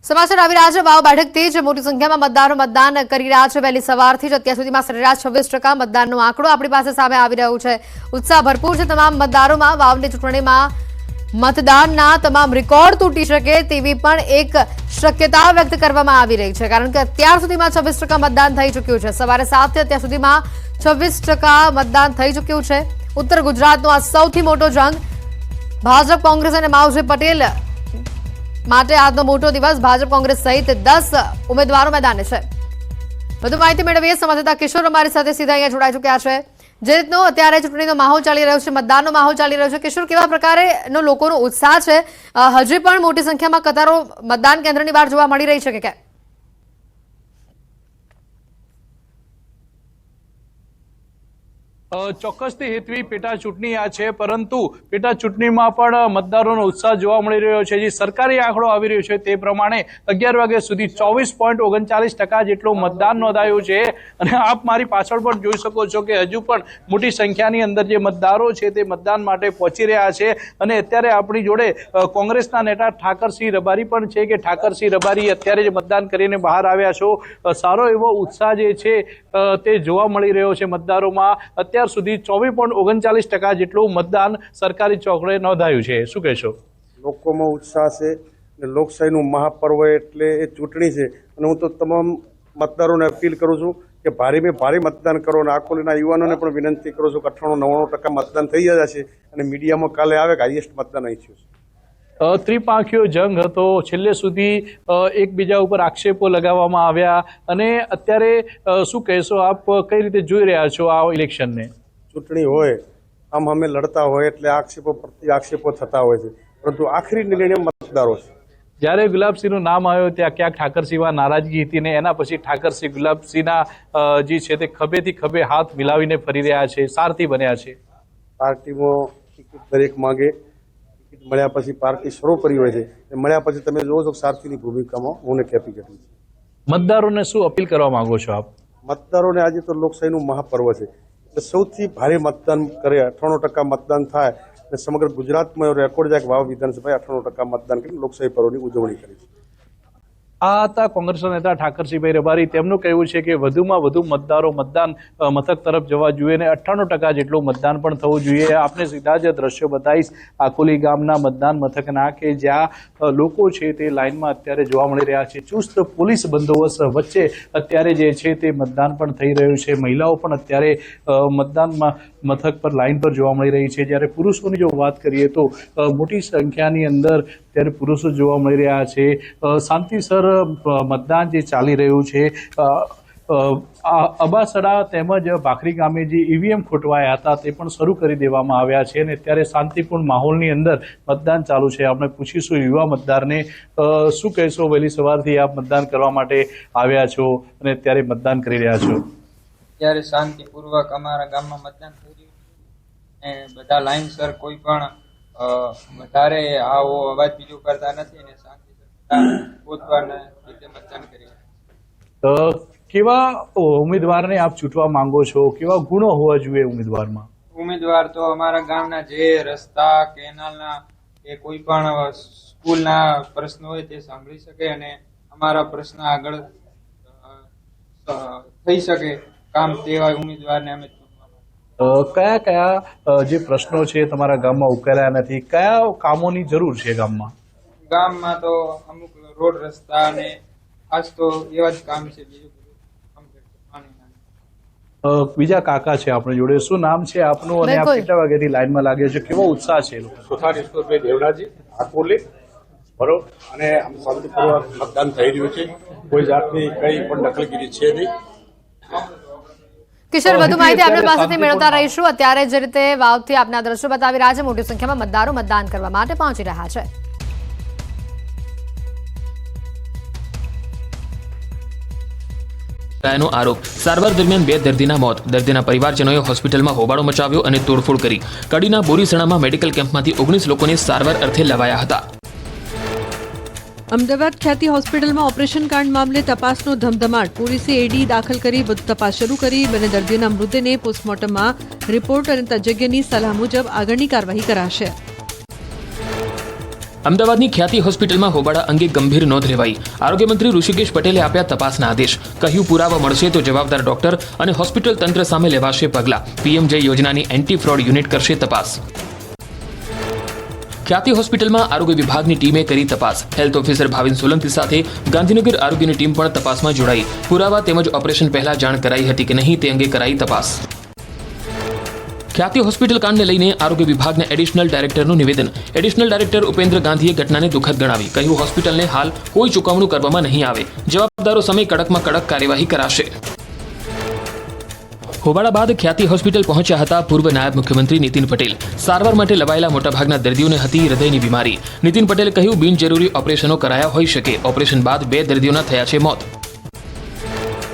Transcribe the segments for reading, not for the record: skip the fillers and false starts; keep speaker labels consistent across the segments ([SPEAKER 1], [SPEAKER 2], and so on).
[SPEAKER 1] સમાચાર આવી રહ્યા છે વાવ બેઠકથી જ મોટી સંખ્યામાં મતદારો મતદાન કરી રહ્યા છે। વહેલી સવારથી જ અત્યાર સુધીમાં સરેરાશ 26% મતદાનનો આંકડો આપણી પાસે સામે આવી રહ્યો છે। ઉત્સાહ ભરપૂર છે તમામ મતદારોમાં। વાવની ચૂંટણીમાં મતદાનના તમામ રેકોર્ડ તૂટી શકે તેવી પણ એક શક્યતા વ્યક્ત કરવામાં આવી રહી છે, કારણ કે અત્યાર સુધીમાં 26% મતદાન થઈ ચૂક્યું છે। સવારે 7 થી અત્યાર સુધીમાં 26% મતદાન થઈ ચૂક્યું છે। ઉત્તર ગુજરાતનો આ સૌથી મોટો જંગ ભાજપ કોંગ્રેસ અને માવજી પટેલ માટે આજનો મોટો દિવસ। ભાજપ કોંગ્રેસ સહિત 10 ઉમેદવારો મેદાને છે। વધુ માહિતી મેળવીએ સંવાદદાતા કિશોર અમારી સાથે સીધા અહીંયા જોડાઈ ચૂક્યા છે। જે રીતનો અત્યારે ચૂંટણીનો માહોલ ચાલી રહ્યો છે, મતદાનનો માહોલ ચાલી રહ્યો છે, કિશોર કેવા પ્રકારેનો લોકોનો ઉત્સાહ છે? હજી પણ મોટી સંખ્યામાં કતારો મતદાન કેન્દ્રની બહાર જોવા મળી રહી છે કે કેમ?
[SPEAKER 2] ચોક્કસથી હેતવી પેટા ચૂંટણી આ છે, પરંતુ પેટા ચૂંટણીમાં પણ મતદારોનો ઉત્સાહ જોવા મળી રહ્યો છે। જે સરકારી આંકડો આવી રહ્યો છે તે પ્રમાણે 11 વાગ્યા સુધી 24.39% જેટલું મતદાન નોંધાયું છે। અને આપ મારી પાછળ પણ જોઈ શકો છો કે હજુ પણ મોટી સંખ્યાની અંદર જે મતદારો છે તે મતદાન માટે પહોંચી રહ્યા છે। અને અત્યારે આપણી જોડે કોંગ્રેસના નેતા ઠાકરસિંહ રબારી પણ છે કે ઠાકરસિંહ રબારી અત્યારે જ મતદાન કરીને બહાર આવ્યા છો। સારો એવો ઉત્સાહ જે છે તે જોવા મળી રહ્યો છે મતદારોમાં। અત્યાર સુધી 24.39% જેટલું મતદાન સરકારી ચોકડે નોંધાયું છે। શું કહેશો?
[SPEAKER 3] લોકોમાં ઉત્સાહ છે અને લોકશાહીનું મહાપર્વ એટલે એ ચૂંટણી છે। અને હું તો તમામ મતદારોને અપીલ કરું છું કે ભારેમાં ભારે મતદાન કરો અને આકોલીના યુવાનોને પણ વિનંતી કરું છું કે 98-99% મતદાન થઈ ગયા છે અને મીડિયામાં કાલે આવે કે હાઈએસ્ટ મતદાન અહીં થયું છે।
[SPEAKER 2] ત્રિપાંખીયો જંગ હતો, છેલ્લે સુધી એકબીજા ઉપર આક્ષેપો લગાવવામાં આવ્યા, અને અત્યારે શું કહેશો આપ, કઈ રીતે જોઈ રહ્યા છો આ ઇલેક્શનને?
[SPEAKER 3] ચૂંટણી હોય આમ અમે લડતા હોય એટલે આક્ષેપો પ્રતિ આક્ષેપો થતા હોય છે, પરંતુ આખરી નિર્ણય મતદારો છે।
[SPEAKER 2] જ્યારે ગુલાબસિંહનું નામ આવ્યું ત્યાં ક્યાંક ઠાકરસિંહમાં નારાજગી હતી, ને એના પછી ઠાકરસિંહ ગુલાબસિંહના જે છે તે ખભેથી ખભે હાથ મિલાવીને ફરી રહ્યા છે, સારથી બન્યા છે।
[SPEAKER 3] પાર્ટીમાં ટિકિટ દરેક માંગે, ટિકિટ મળ્યા પછી પાર્ટી સર્વોપરી હોય છે। મળ્યા પછી તમે જોવો છો સારથીની ભૂમિકામાં હું કેપિટલ છે।
[SPEAKER 2] મતદારોને શું અપીલ કરવા માંગો છો આપ?
[SPEAKER 3] મતદારોને આજે તો લોકશાહીનું મહાપર્વ છે એટલે સૌથી ભારે મતદાન કરે, 98% મતદાન થાય અને સમગ્ર ગુજરાતમાં રેકોર્ડ જાય કે વાવ વિધાનસભાએ 98% મતદાન કરી લોકશાહી પર્વની ઉજવણી કરી છે।
[SPEAKER 2] આ હતા કોંગ્રેસના નેતા ઠાકરસિંહભાઈ રબારી। તેમનું કહેવું છે કે વધુમાં વધુ મતદારો મતદાન મથક તરફ જવા જોઈએ અને 98% જેટલું મતદાન પણ થવું જોઈએ। આપને સીધા જ દ્રશ્યો બતાવીશ આકોલી ગામના મતદાન મથકના, કે જ્યાં લોકો છે તે લાઇનમાં અત્યારે જોવા મળી રહ્યા છે। ચુસ્ત પોલીસ બંદોબસ્ત વચ્ચે અત્યારે જે છે તે મતદાન પણ થઈ રહ્યું છે। મહિલાઓ પણ અત્યારે મતદાનમાં મથક પર લાઇન પર જોવા મળી રહી છે। જ્યારે પુરુષોની જો વાત કરીએ તો મોટી સંખ્યાની અંદર ત્યારે પુરુષો જોવા મળી રહ્યા છે। શાંતિસર મતદાન જે ચાલી રહ્યું છે। અબાસડા તેમજ ભાખરી ગામે જે ઈવીએમ ખોટવાયા હતા તે પણ શરૂ કરી દેવામાં આવ્યા છે અને અત્યારે શાંતિપૂર્ણ માહોલની અંદર મતદાન ચાલુ છે। આપણે પૂછીશું યુવા મતદારને, શું કહેશો? વહેલી સવારથી આપ મતદાન કરવા માટે આવ્યા છો અને અત્યારે મતદાન કરી રહ્યા છો?
[SPEAKER 4] ત્યારે શાંતિપૂર્વક અમારા ગામમાં મતદાન થઈ રહ્યું છે અને બધા લાઈનસર, કોઈ પણ વધારે આવો અવાજ બીજો કરતા નથી અને શાંતિસર પોતવાના રીતે મતદાન કરી રહ્યા છે।
[SPEAKER 2] કેવા ઉમેદવારને આપ ચૂંટવા માંગો છો? કેવા ગુણો હોવા જોઈએ ઉમેદવારમાં?
[SPEAKER 4] ઉમેદવાર તો અમારા ગામના જે રસ્તા, કેનાલના કે કોઈ પણ સ્કૂલના પ્રશ્નો હોય તે સાંભળી શકે અને અમારા પ્રશ્ન આગળ થઈ શકે કામ, તેવા ઉમેદવારને અમે
[SPEAKER 2] કયા કયા જે પ્રશ્નો છે તમારા ગામમાં ઉકેલાયા નથી? કયા કામોની જરૂર છે ગામમાં?
[SPEAKER 4] ગામમાં તો અમુક રોડ, રસ્તા અને ખાસ તો એવા જ કામ છે। બીજું
[SPEAKER 2] બીજા કાકા છે આપણી જોડે, શું નામ છે આપનું અને આપ કેટલા વાગ્યાથી લાઈનમાં લાગ્યો છે? કેવો ઉત્સાહ છે?
[SPEAKER 5] સુથાર દેવડાજી આકોલી, બરોબર, અને આમ શાંતિપૂર્વક મતદાન થઈ રહ્યું છે। કોઈ જાતની કઈ પણ દખલગીરી છે નહીં।
[SPEAKER 1] કિશોર, વધુ માહિતી આપણી પાસેથી મેળવતા રહીશું। અત્યારે જે રીતે વાવથી આપના દ્રશ્યો બતાવી રહ્યા છે, મોટી સંખ્યામાં મતદારો મતદાન કરવા માટે પહોંચી રહ્યા છે।
[SPEAKER 6] નો આરોપ। સારવાર દરમિયાન 2 દર્દીના મોત। દર્દીના પરિવારજનોએ હોસ્પિટલમાં હોબાળો મચાવ્યો અને તોડફોડ કરી। કડીના બોરીસણામાં મેડિકલ કેમ્પમાંથી 19 લોકોને સારવાર અર્થે લવાયા હતા।
[SPEAKER 7] અમદાવાદ ખ્યાતિ હોસ્પિટલમાં ઓપરેશન કાંડ મામલે તપાસનો ધમધમાટ। પોલીસે એડી દાખલ કરી વધુ તપાસ શરૂ કરી। બંને દર્દીઓના મૃતદેહને પોસ્ટમોર્ટમમાં રિપોર્ટ અને તજજ્ઞની સલાહ મુજબ આગળની કાર્યવાહી કરાશે।
[SPEAKER 6] અમદાવાદની ખ્યાતિ હોસ્પિટલમાં હોબાળા અંગે ગંભીર નોંધ લેવાઈ. આરોગ્ય મંત્રી ઋષિકેશ પટેલે આપ્યા તપાસના આદેશ. કહ્યું પુરાવા મળશે તો જવાબદાર ડોક્ટર અને હોસ્પિટલ તંત્ર સામે લેવાશે પગલાં. પીએમજે યોજનાની એન્ટી ફ્રોડ યુનિટ કરશે તપાસ. ખ્યાતિ હોસ્પિટલમાં આરોગ્ય વિભાગની ટીમે કરી તપાસ. હેલ્થ ઓફિસર ભાવિન સોલંકી સાથે ગાંધીનગર આરોગ્યની ટીમ પણ તપાસમાં જોડાઈ. પુરાવા તેમજ ઓપરેશન પહેલા જાણ કરાઈ હતી કે નહીં તે અંગે કરાઈ તપાસ. ખ્યાતિ હોસ્પિટલ કાંડને લઈને આરોગ્ય વિભાગના એડિશનલ ડાયરેક્ટરનું નિવેદન. એડિશનલ ડાયરેક્ટર ઉપેન્દ્ર ગાંધીએ ઘટનાને દુઃખદ ગણાવી. કહ્યું હોસ્પિટલને હાલ કોઈ ચૂકવણું કરવામાં નહીં આવે. જવાબદારો સામે કડકમાં કડક કાર્યવાહી કરાશે. હોબાળા બાદ ખ્યાતિ હોસ્પિટલ પહોંચ્યા હતા પૂર્વ નાયબ મુખ્યમંત્રી નીતિન પટેલ. સારવાર માટે લવાયેલા મોટાભાગના દર્દીઓને હતી હૃદયની બીમારી. નીતિન પટેલે કહ્યું બિનજરૂરી ઓપરેશનો કરાયા હોઈ શકે. ઓપરેશન બાદ 2 દર્દીઓના થયા છે મોત.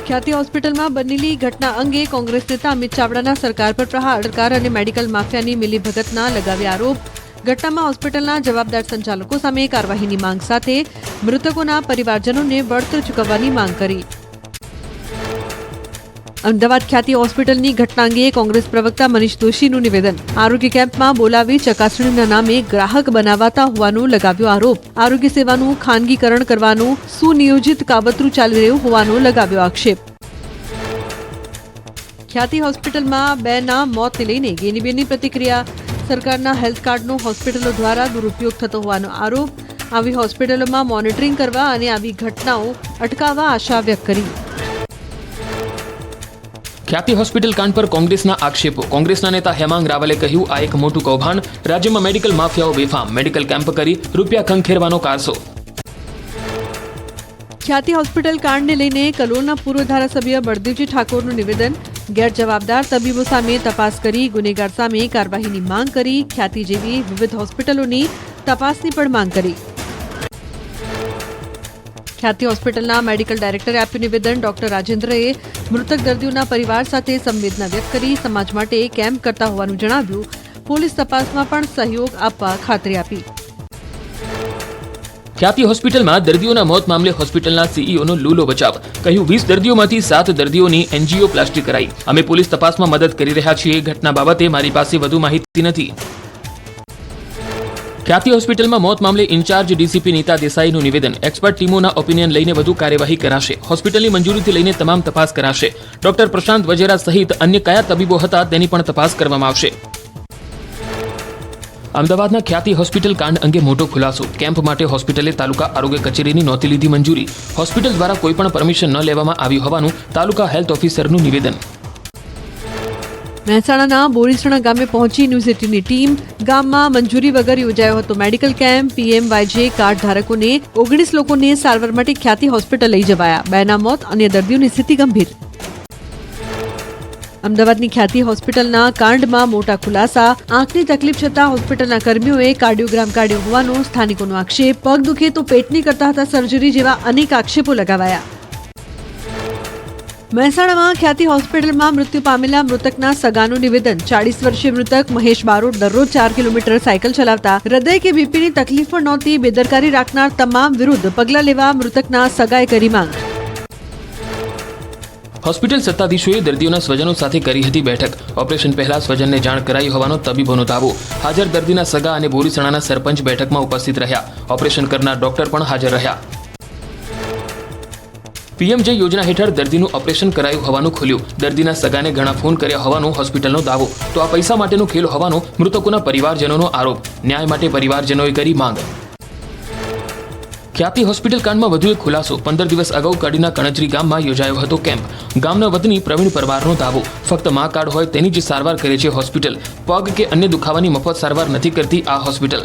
[SPEAKER 7] ખ્યાતિ હોસ્પિટલમાં બનેલી ઘટના અંગે કોંગ્રેસ નેતા અમિત ચાવડાના સરકાર પર પ્રહાર. સરકાર અને મેડિકલ માફિયાની મિલીભગતના લગાવ્યા આરોપ. ઘટનામાં હોસ્પિટલના જવાબદાર સંચાલકો સામે કાર્યવાહીની માંગ સાથે મૃતકોના પરિવારજનોને વળતર ચૂકવવાની માંગ કરી. અમદાવાદ ખ્યાતિ હોસ્પિટલની ઘટના અંગે કોંગ્રેસ પ્રવક્તા મનીષ દોશીનું નિવેદન. આરોગ્ય કેમ્પમાં બોલાવી ચકાસણીના નામે ગ્રાહક બનાવાતા હોવાનો લગાવ્યો આરોપ. આરોગ્ય સેવાનું ખાનગીકરણ કરવાનું સુનિયોજિત કાવતરું ચાલી રહ્યું હોવાનો લગાવ્યો આક્ષેપ. ખ્યાતિ હોસ્પિટલમાં 2ના મોતને લઈને ગેનીબેનની પ્રતિક્રિયા. સરકારના હેલ્થ કાર્ડનો હોસ્પિટલો દ્વારા દુરુપયોગ થતો હોવાનો આરોપ. આવી હોસ્પિટલોમાં મોનિટરિંગ કરવા અને આવી ઘટનાઓ અટકાવવા આશા વ્યક્ત કરી.
[SPEAKER 6] ખ્યાતિ હોસ્પિટલ કાંડ પર કોંગ્રેસના આક્ષેપો. કોંગ્રેસના નેતા હેમાંગ રાવલે કહ્યું આ એક મોટું કૌભાંડ. રાજ્યમાં મેડિકલ માફિયાઓ બેફામ. મેડિકલ કેમ્પ કરી રૂપિયા ખંખેરવાનો કારસો.
[SPEAKER 7] ખ્યાતિ હોસ્પિટલ કાંડને લઈને કલોલના પૂર્વ ધારાસભ્ય બળદેવજી ઠાકોરનું નિવેદન. ગેરજવાબદાર તબીબો સામે તપાસ કરી ગુનેગાર સામે કાર્યવાહીની માંગ કરી. ખ્યાતિ જેવી વિવિધ હોસ્પિટલોની તપાસની પણ માંગ કરી. ખ્યાતિ હોસ્પિટલના મેડિકલ ડાયરેક્ટરે આપ્યું નિવેદન. ડોક્ટર રાજેન્દ્રએ મૃતક દર્દીઓના પરિવાર સાથે સંવેદના વ્યક્ત કરી સમાજ માટે કેમ્પ કરતા હોવાનું જણાવ્યું. પોલીસ તપાસમાં પણ સહયોગ આપવા ખાતરી આપી.
[SPEAKER 6] ખ્યાતિ હોસ્પિટલમાં દર્દીઓના મોત મામલે હોસ્પિટલના સીઈઓનો લૂલો બચાવ. કહ્યું 20 દર્દીઓમાંથી 7 દર્દીઓની એન્જિયોપ્લાસ્ટી કરાઈ. અમે પોલીસ તપાસમાં મદદ કરી રહ્યા છીએ. ઘટના બાબતે મારી પાસે વધુ માહિતી નથી. ખ્યાતિ હોસ્પિટલમાં મોત મામલે ઇન્ચાર્જ ડીસીપી નીતા દેસાઈનું નિવેદન. એક્સપર્ટ ટીમોના ઓપિનિયન લઈને વધુ કાર્યવાહી કરાશે. હોસ્પિટલની મંજૂરીથી લઈને તમામ તપાસ કરાશે. ડોક્ટર પ્રશાંત વજેરા સહિત અન્ય કયા તબીબો હતા તેની પણ તપાસ કરવામાં આવશે. અમદાવાદના ખ્યાતિ હોસ્પિટલ કાંડ અંગે મોટો ખુલાસો. કેમ્પ માટે હોસ્પિટલે તાલુકા આરોગ્ય કચેરીની નહોતી લીધી મંજૂરી. હોસ્પિટલ દ્વારા કોઈપણ પરમિશન ન લેવામાં આવ્યું હોવાનું તાલુકા હેલ્થ ઓફિસરનું નિવેદન.
[SPEAKER 7] મહેસાણાના બોરીસણા ગામે પહોંચી યુનિવર્સિટીની ટીમ. ગામમાં મંજૂરી વગર યોજાયો હતો મેડિકલ કેમ્પ. પીએમવાયજે કાર્ડ ધારકોને 19 લોકોને સારવાર માટે ખ્યાતિ હોસ્પિટલ લઈ જવાયા. 2ના મોત, અન્ય દર્દીઓની સ્થિતિ ગંભીર. અમદાવાદની ખ્યાતિ હોસ્પિટલના કાંડમાં મોટા ખુલાસા. આંખની તકલીફ છતાં હોસ્પિટલના કર્મીઓએ કાર્ડિયોગ્રામ કાઢ્યો હોવાનો સ્થાનિકોનો આક્ષેપ. પગ દુખે તો પેટની કરતા હતા સર્જરી જેવા અનેક આક્ષેપો લગાવાયા. મહેસાણામાં ખ્યાતિ હોસ્પિટલમાં મૃત્યુ પામેલા મૃતકના સગાનું નિવેદન. 40 વર્ષીય મૃતક મહેશ બારોટ દરરોજ 4 કિલોમીટર સાયકલ ચલાવતા. હૃદય કે બીપીની તકલીફ પણ નહોતી. બેદરકારી રાખનાર તમામ વિરુદ્ધ પગલાં લેવા મૃતકના સગાએ કરી માંગ.
[SPEAKER 6] હોસ્પિટલ સત્તાધીશોએ દર્દીઓના સ્વજનો સાથે કરી હતી બેઠક. ઓપરેશન પહેલા સ્વજનને જાણ કરાઈ હોવાનો તબીબોનો દાવો. હાજર દર્દીના સગા અને બોરીસણાના સરપંચ બેઠકમાં ઉપસ્થિત રહ્યા. ઓપરેશન કરનાર ડોક્ટર પણ હાજર રહ્યા. પીએમજે યોજના હેઠળ દર્દીનું ઓપરેશન કરાયું હોવાનું ખુલ્યું. દર્દીના સગાને ઘણા ફોન કર્યા હોવાનો હોસ્પિટલનો દાવો. તો આ પૈસા માટેનો ખેલ હોવાનો મૃતકોના પરિવારજનોનો આરોપ. ન્યાય માટે પરિવારજનોએ કરી માંગ. ખ્યાતિ હોસ્પિટલ કાંડમાં વધુ એક ખુલાસો. 15 દિવસ અગાઉ કડીના કણજરી ગામમાં યોજાયો હતો કેમ્પ. ગામના વતની પ્રવીણ પરમારનો દાવો. ફક્ત મા કાર્ડ હોય તેની જ સારવાર કરે છે હોસ્પિટલ. પગ કે અન્ય દુખાવાની મફત સારવાર નથી કરતી આ હોસ્પિટલ.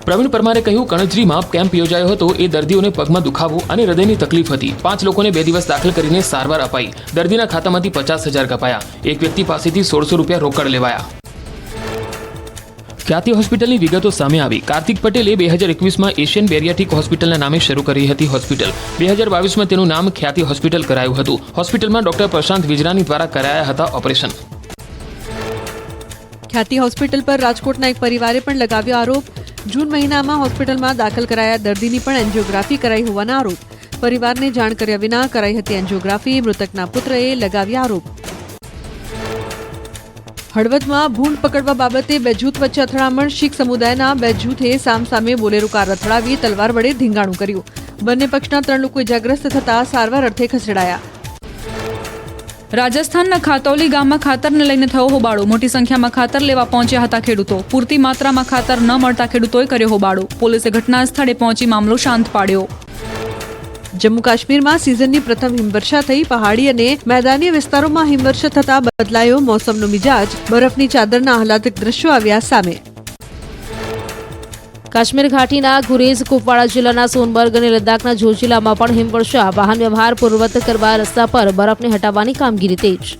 [SPEAKER 6] પ્રવીણ પરમારે કહ્યું કણજરીમાં કેમ્પ યોજાયો હતો. એ દર્દીઓને પગમાં દુખાવો અને હૃદયની તકલીફ હતી. 5 લોકોને 2 દિવસ દાખલ કરીને સારવાર અપાઈ. દર્દીના ખાતામાંથી 50,000 કપાયા. એક વ્યક્તિ પાસેથી 1600 રૂપિયા રોકડ લેવાયા. ખ્યાતિ હોસ્પિટલની વિગતો સામે આવી. કાર્તિક પટેલે 2021માં એશિયન બેરિયાટ્રિક હોસ્પિટલના નામે શરૂ કરી હતી હોસ્પિટલ. 2022માં તેનું નામ ખ્યાતિ હોસ્પિટલ કરાયું હતું. હોસ્પિટલમાં ડોક્ટર પ્રશાંત વિજરાની દ્વારા કરાયા હતા ઓપરેશન.
[SPEAKER 7] ખ્યાતિ હોસ્પિટલ પર રાજકોટના એક પરિવારે પણ લગાવ્યો આરોપ. જૂન મહિનામાં હોસ્પિટલમાં દાખલ કરાયા દર્દીની પણ એન્જિયોગ્રાફી કરાઈ હોવાના આરોપ. પરિવારને જાણ કર્યા વિના કરાઈ હતી એન્જિયોગ્રાફી. મૃતકના પુત્રએ લગાવ્યા આરોપ. હળવદમાં ભૂંડ પકડવા બાબતે બે જૂથ વચ્ચે અથડામણ. શીખ સમુદાયના બે જૂથે સામસામે બોલેરો કાર અથડાવી તલવાર વડે ધીંગાણું કર્યું. બંને પક્ષના 3 લોકો ઇજાગ્રસ્ત થતા સારવાર અર્થે ખસેડાયા.
[SPEAKER 8] રાજસ્થાનના ખાતૌલી ગામમાં ખાતરને લઈને થયો હોબાળો. મોટી સંખ્યામાં ખાતર લેવા પહોંચ્યા હતા ખેડૂતો. પૂરતી માત્રામાં ખાતર ન મળતા ખેડૂતોએ કર્યો હોબાળો. પોલીસે ઘટના સ્થળે પહોંચી મામલો શાંત પાડ્યો.
[SPEAKER 7] જમ્મુ કાશ્મીરમાં સિઝનની પ્રથમ હિમવર્ષા થઈ. પહાડી અને મેદાની વિસ્તારોમાં હિમવર્ષા થતા બદલાયો મોસમનો મિજાજ. બરફની ચાદરના આહલાદક દ્રશ્યો આવ્યા સામે.
[SPEAKER 1] કાશ્મીર ઘાટીના ગુરેઝ કુપવાડા જિલ્લાના સોનબર્ગ અને લદ્દાખના જોજિલામાં પણ હિમવર્ષા. વાહન વ્યવહાર પૂર્વવત કરવા રસ્તા પર બરફને હટાવવાની કામગીરી તેજ.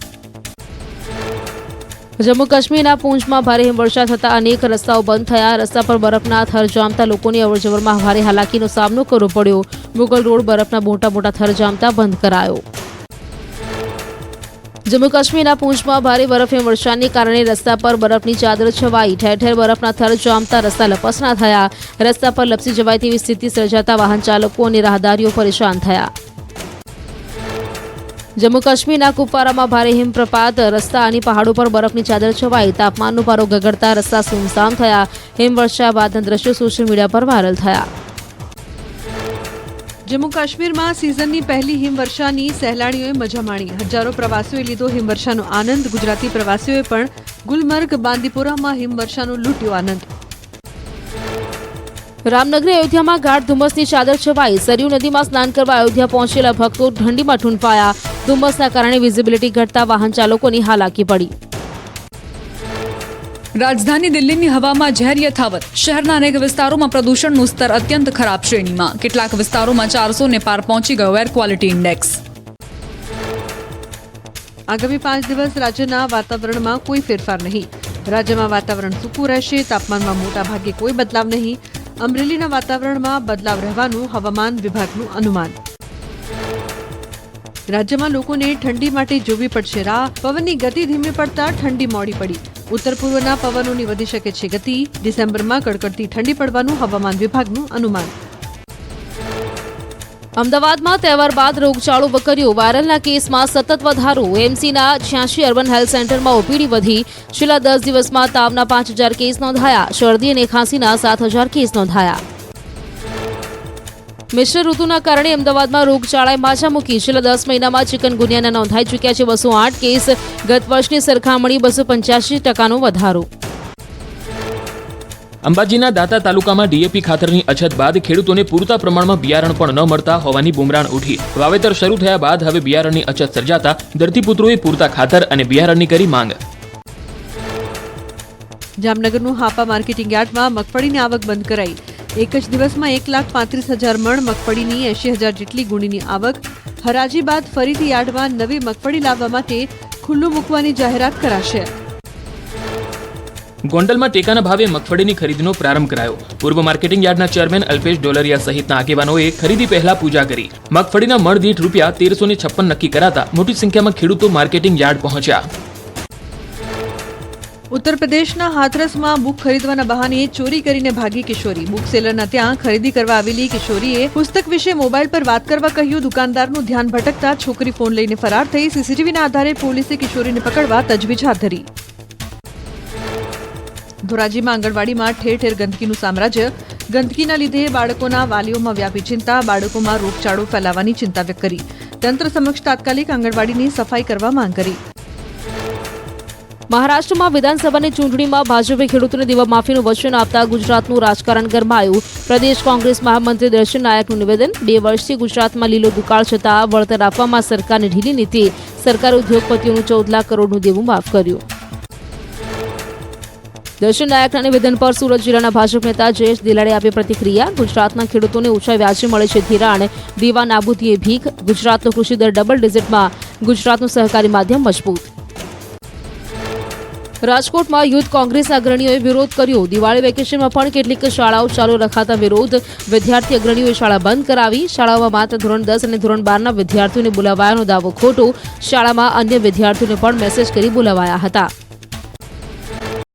[SPEAKER 1] જમ્મુ કાશ્મીરના પૂંચમાં ભારે હિમવર્ષા થતા અનેક રસ્તાઓ બંધ થયા. રસ્તા પર બરફના થર જામતા લોકોની અવરજવરમાં ભારે હાલાકીનો સામનો કરવો પડ્યો. મુગલ રોડ બરફના મોટા થર જામતા બંધ કરાયો. જમ્મુ કાશ્મીરના પૂંચમાં ભારે બરફ હિમવર્ષાને કારણે રસ્તા પર બરફની ચાદર છવાઈ. ઠેર ઠેર બરફના થર જામતા રસ્તા લપસણા થયા. રસ્તા પર લપસી જવાય તેવી સ્થિતિ સર્જાતા વાહન ચાલકો અને રાહદારીઓ પરેશાન થયા. જમ્મુ કાશ્મીરના કુપવારામાં ભારે હિમપ્રપાત. રસ્તા અને પહાડો પર બરફની ચાદર છવાઈ. તાપમાનનો પારો ગગડતા રસ્તા સુમસામ થયા. હિમવર્ષા બાદના દ્રશ્યો સોશિયલ મીડિયા પર વાયરલ થયા.
[SPEAKER 7] જમ્મુ કાશ્મીરમાં સિઝનની પહેલી હિમવર્ષાની સહેલાણીઓએ મજા માણી. હજારો પ્રવાસીઓએ લીધો હિમવર્ષાનો આનંદ. ગુજરાતી પ્રવાસીઓએ પણ ગુલમર્ગ બાંદીપોરામાં હિમવર્ષાનો લૂંટ્યો આનંદ.
[SPEAKER 1] રામનગરી અયોધ્યામાં ગાઢ ધુમ્મસની ચાદર છવાઈ. સરયુ નદીમાં સ્નાન કરવા અયોધ્યા પહોંચેલા ભક્તો ઠંડીમાં ઠૂંઠવાયા. ધુમ્મસના કારણે વિઝિબિલિટી ઘટતા વાહન ચાલકોની હાલાકી પડી.
[SPEAKER 8] રાજધાની દિલ્હીની હવામાં ઝેર યથાવત. શહેરના અનેક વિસ્તારોમાં પ્રદૂષણનું સ્તર અત્યંત ખરાબ શ્રેણીમાં. કેટલાક વિસ્તારોમાં 400 ને પાર પહોંચી ગયો એર ક્વોલિટી ઇન્ડેક્સ.
[SPEAKER 7] આગામી 5 દિવસ રાજ્યના વાતાવરણમાં કોઈ ફેરફાર નહીં. રાજ્યમાં વાતાવરણ સૂકું રહેશે. તાપમાનમાં મોટા ભાગે કોઈ બદલાવ નહીં. અમરેલીના વાતાવરણમાં બદલાવ રહેવાનું હવામાન વિભાગનું અનુમાન. રાજ્યમાં લોકોને ઠંડી માટે જોવી પડશે રાહ. પવનની ગતિ ધીમી પડતા ઠંડી મોડી પડી. ઉત્તર પૂર્વના પવનોની વધી શકે છે ગતિ. ડિસેમ્બરમાં કડકડતી ઠંડી પડવાનું હવામાન વિભાગનું અનુમાન.
[SPEAKER 1] અમદાવાદમાં તહેવાર બાદ રોગચાળો વકર્યો. વાયરલના કેસમાં સતત વધારો. એમસીના 86 અર્બન હેલ્થ સેન્ટરમાં ઓપીડી વધી. છેલ્લા 10 દિવસમાં તાવના 5000 કેસ નોંધાયા. શરદી અને ખાંસીના 7000 કેસ નોંધાયા. મિશ્ર ઋતુના કારણે અમદાવાદમાં રોગચાળાએ માજા મૂકી. છેલ્લા 10 મહિનામાં ચિકનગુનિયાના નોંધાઈ ચૂક્યા છે 208 કેસ. ગત વર્ષની સરખામણી 285% વધારો.
[SPEAKER 6] અંબાજીના દાતા તાલુકામાં ડીએપી ખાતરની અછત બાદ ખેડૂતોને પૂરતા પ્રમાણમાં બિયારણ પણ ન મળતા હોવાની બુમરાણ ઉઠી. વાવેતર શરૂ થયા બાદ હવે બિયારણની અછત સર્જાતા ધરતીપુત્રોએ પૂરતા ખાતર અને બિયારણની કરી માંગ.
[SPEAKER 7] જામનગરનું હાપા માર્કેટિંગ યાર્ડમાં મગફળીની આવક બંધ કરાઈ. એક જ દિવસમાં 1,35,000 મણ મગફળીની 80,000 જેટલી ગુણીની આવક. હરાજી બાદ ફરીથી યાર્ડમાં નવી મગફળી લાવવા માટે ખુલ્લું મૂકવાની જાહેરાત કરાશે.
[SPEAKER 6] ગોંડલમાં ટેકાના ભાવે મગફળીની ખરીદીનો પ્રારંભ કરાયો. પૂર્વ માર્કેટિંગ યાર્ડના ચેરમેન અલ્પેશ ડોલરિયા સહિતના આગેવાનોએ ખરીદી પહેલા પૂજા કરી. મગફળીના મણ દીઠ રૂપિયા 1356 નક્કી કરાતા મોટી સંખ્યામાં ખેડૂતો માર્કેટિંગ યાર્ડ પહોંચ્યા.
[SPEAKER 7] ઉત્તર પ્રદેશના હાથરસમાં બુક ખરીદવાના બહાને ચોરી કરીને ભાગી કિશોરી. બુક સેલરના ત્યાં ખરીદી કરવા આવેલી કિશોરીએ પુસ્તક વિશે મોબાઈલ પર વાત કરવા કહ્યું. દુકાનદારનું ધ્યાન ભટકતા છોકરી ફોન લઈને ફરાર થઈ. સીસીટીવીના આધારે પોલીસે કિશોરીને પકડવા તજવીજ હાથ ધરી. ધોરાજીમાં આંગણવાડીમાં ઠેર ઠેર ગંદકીનું સામ્રાજ્ય. ગંદકીના લીધે બાળકોના વાલીઓમાં વ્યાપી ચિંતા. બાળકોમાં રોગચાળો ફેલાવાની ચિંતા વ્યક્ત કરી. તંત્ર સમક્ષ તાત્કાલિક આંગણવાડીની સફાઈ કરવા માંગ કરી.
[SPEAKER 1] મહારાષ્ટ્રમાં વિધાનસભાની ચૂંટણીમાં ભાજપે ખેડૂતોને દેવા માફીનું વચન આપતા ગુજરાતનું રાજકારણ ગરમાયું. પ્રદેશ કોંગ્રેસ મહામંત્રી દર્શન નાયકનું નિવેદન. 2 વર્ષથી ગુજરાતમાં લીલો દુકાળ છતાં વળતર આપવામાં સરકારની ઢીલી નીતિ. સરકારે ઉદ્યોગપતિઓનું 14 લાખ કરોડનું દેવું માફ કર્યું. દર્શન નાયકના નિવેદન પર સુરત જિલ્લાના ભાજપ નેતા જયેશ દિલાડે આપી પ્રતિક્રિયા. ગુજરાતના ખેડૂતોને ઓછા વ્યાજે મળે છે ધિરાણ. દેવા નાબૂદીએ ભીખ. ગુજરાતનો કૃષિ દર ડબલ ડિજિટમાં. ગુજરાતનું સહકારી માધ્યમ મજબૂત. રાજકોટમાં યુથ કોંગ્રેસ અગ્રણીઓએ વિરોધ કર્યો. દિવાળી વેકેશનમાં પણ કેટલીક શાળાઓ ચાલુ રખાતા વિરોધ. વિદ્યાર્થી અગ્રણીઓએ શાળા બંધ કરાવી. શાળાઓમાં માત્ર ધોરણ 10 અને ધોરણ 12ના વિદ્યાર્થીઓને બોલાવાયાનો દાવો ખોટો. શાળામાં અન્ય વિદ્યાર્થીઓને પણ મેસેજ કરી બોલાવાયા હતા.